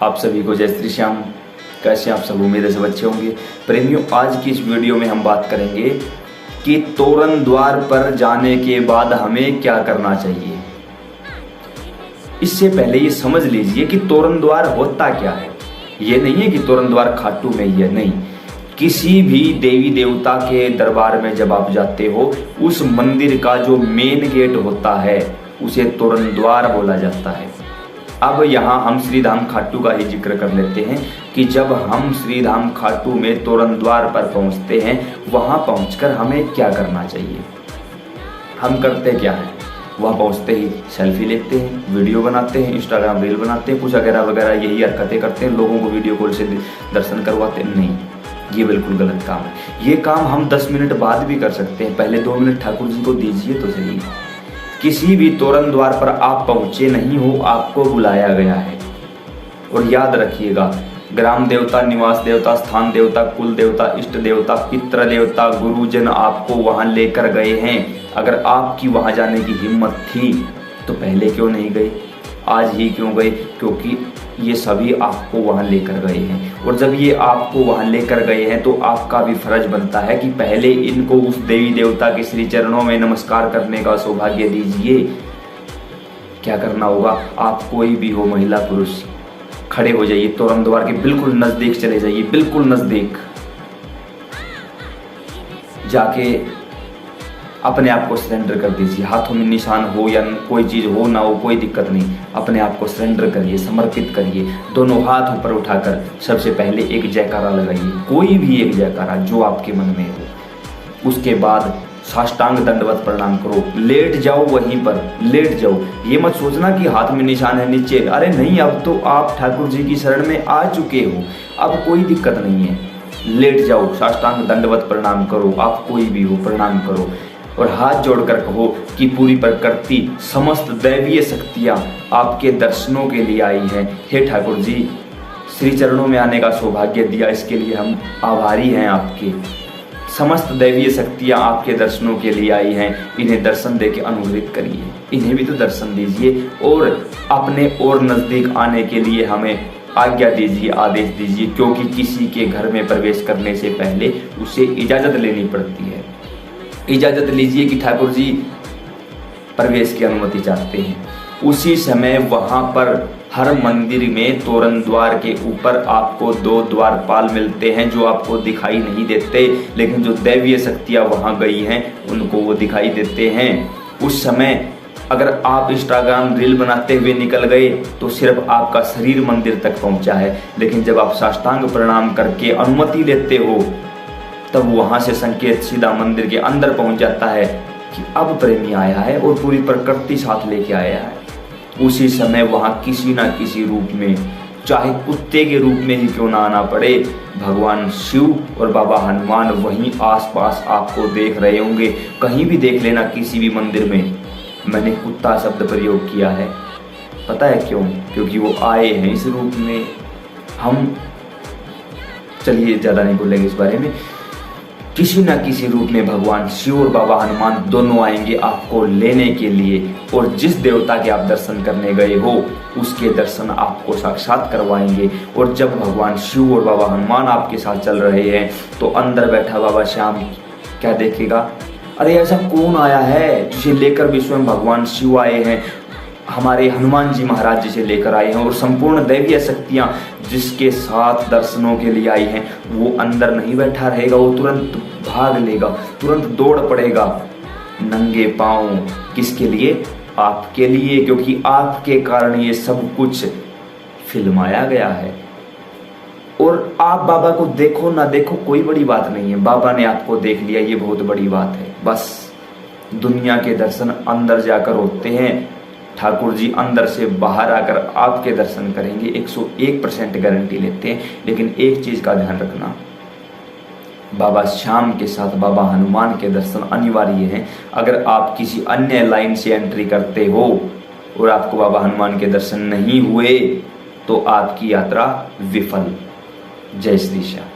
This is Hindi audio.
आप सभी को जय श्री श्याम। कैसे आप सब, उम्मीद है सब अच्छे होंगे। प्रेमियों, आज की इस वीडियो में हम बात करेंगे कि तोरण द्वार पर जाने के बाद हमें क्या करना चाहिए। इससे पहले ये समझ लीजिए कि तोरण द्वार होता क्या है। ये नहीं है कि तोरण द्वार खाटू में ही है, नहीं। किसी भी देवी देवता के दरबार में जब आप जाते हो, उस मंदिर का जो मेन गेट होता है उसे तोरण द्वार बोला जाता है। अब यहाँ हम श्रीधाम खाटू का ही जिक्र कर लेते हैं कि जब हम श्रीधाम खाटू में तोरण द्वार पर पहुँचते हैं, वहाँ पहुँचकर हमें क्या करना चाहिए। हम करते क्या है, वहाँ पहुँचते ही सेल्फी लेते हैं, वीडियो बनाते हैं, इंस्टाग्राम रील बनाते हैं, कुछ वगैरह वगैरह यही हरकतें करते हैं। लोगों को वीडियो कॉल से दर्शन करवाते हैं। नहीं, ये बिल्कुल गलत काम है। ये काम हम 10 मिनट बाद भी कर सकते हैं। पहले 2 मिनट ठाकुर जी को दीजिए तो सही। किसी भी तोरण द्वार पर आप पहुंचे नहीं हो, आपको बुलाया गया है। और याद रखिएगा, ग्राम देवता, निवास देवता, स्थान देवता, कुल देवता, इष्ट देवता, पितृ देवता, गुरुजन आपको वहां लेकर गए हैं। अगर आपकी वहां जाने की हिम्मत थी तो पहले क्यों नहीं गए, आज ही क्यों गए? क्योंकि ये सभी आपको वहां लेकर गए हैं। और जब ये आपको वहां लेकर गए हैं तो आपका भी फर्ज बनता है कि पहले इनको उस देवी देवता के श्री चरणों में नमस्कार करने का सौभाग्य दीजिए। क्या करना होगा, आप कोई भी हो, महिला पुरुष, खड़े हो जाइए, तोरण द्वार के बिल्कुल नजदीक चले जाइए, बिल्कुल नजदीक जाके अपने आप को सरेंडर कर दीजिए। हाथों में निशान हो या कोई चीज हो ना हो, कोई दिक्कत नहीं। अपने आप को सरेंडर करिए, समर्पित करिए। दोनों हाथ ऊपर उठाकर सबसे पहले एक जयकारा लगाइए, कोई भी एक जयकारा जो आपके मन में हो। उसके बाद साष्टांग दंडवत प्रणाम करो, लेट जाओ, वहीं पर लेट जाओ। ये मत सोचना कि हाथ में निशान है नीचे, अरे नहीं, अब तो आप ठाकुर जी की शरण में आ चुके हो, अब कोई दिक्कत नहीं है। लेट जाओ, साष्टांग दंडवत प्रणाम करो, आप कोई भी हो प्रणाम करो। और हाथ जोड़कर कहो कि पूरी प्रकृति, समस्त दैवीय शक्तियाँ आपके दर्शनों के लिए आई हैं। हे ठाकुर जी, श्री चरणों में आने का सौभाग्य दिया, इसके लिए हम आभारी हैं आपके। समस्त दैवीय शक्तियाँ आपके दर्शनों के लिए आई हैं, इन्हें दर्शन देके अनुग्रहित करिए, इन्हें भी तो दर्शन दीजिए। और अपने और नज़दीक आने के लिए हमें आज्ञा दीजिए, आदेश दीजिए, क्योंकि किसी के घर में प्रवेश करने से पहले उसे इजाज़त लेनी पड़ती है। इजाज़त लीजिए कि ठाकुर जी प्रवेश की अनुमति चाहते हैं। उसी समय वहाँ पर हर मंदिर में तोरण द्वार के ऊपर आपको 2 द्वारपाल मिलते हैं, जो आपको दिखाई नहीं देते, लेकिन जो दैवीय शक्तियाँ वहाँ गई हैं उनको वो दिखाई देते हैं। उस समय अगर आप इंस्टाग्राम रील बनाते हुए निकल गए तो सिर्फ आपका शरीर मंदिर तक पहुँचा है, लेकिन जब आप साष्टांग प्रणाम करके अनुमति लेते हो तब वहां से संकेत सीधा मंदिर के अंदर पहुंच जाता है कि अब प्रेमी आया है और पूरी प्रकृति साथ लेके आया है। उसी समय वहां किसी ना किसी रूप में, चाहे कुत्ते के रूप में ही क्यों ना आना पड़े, भगवान शिव और बाबा हनुमान वहीं आसपास आपको देख रहे होंगे। कहीं भी देख लेना, किसी भी मंदिर में। मैंने कुत्ता शब्द प्रयोग किया है, पता है क्यों? क्योंकि वो आए हैं इस रूप में। हम चलिए ज़्यादा नहीं बोलेंगे इस बारे में। किसी न किसी रूप में भगवान शिव और बाबा हनुमान दोनों आएंगे आपको लेने के लिए, और जिस देवता के आप दर्शन करने गए हो उसके दर्शन आपको साक्षात करवाएंगे। और जब भगवान शिव और बाबा हनुमान आपके साथ चल रहे हैं तो अंदर बैठा बाबा श्याम क्या देखेगा, अरे ऐसा कौन आया है जिसे लेकर भी स्वयं भगवान शिव आए हैं, हमारे हनुमान जी महाराज जिसे लेकर आए हैं, और संपूर्ण दैवीय शक्तियाँ जिसके साथ दर्शनों के लिए आई हैं, वो अंदर नहीं बैठा रहेगा, वो तुरंत भाग लेगा, तुरंत दौड़ पड़ेगा नंगे पांव। किसके लिए? आपके लिए, क्योंकि आपके कारण ये सब कुछ फिल्माया गया है। और आप बाबा को देखो ना देखो, कोई बड़ी बात नहीं है। बाबा ने आपको देख लिया, ये बहुत बड़ी बात है। बस दुनिया के दर्शन अंदर जाकर होते हैं। ठाकुर जी अंदर से बाहर आकर आपके दर्शन करेंगे, 101% गारंटी लेते हैं। लेकिन एक चीज का ध्यान रखना, बाबा श्याम के साथ बाबा हनुमान के दर्शन अनिवार्य हैं। अगर आप किसी अन्य लाइन से एंट्री करते हो और आपको बाबा हनुमान के दर्शन नहीं हुए तो आपकी यात्रा विफल। जय श्री श्याम।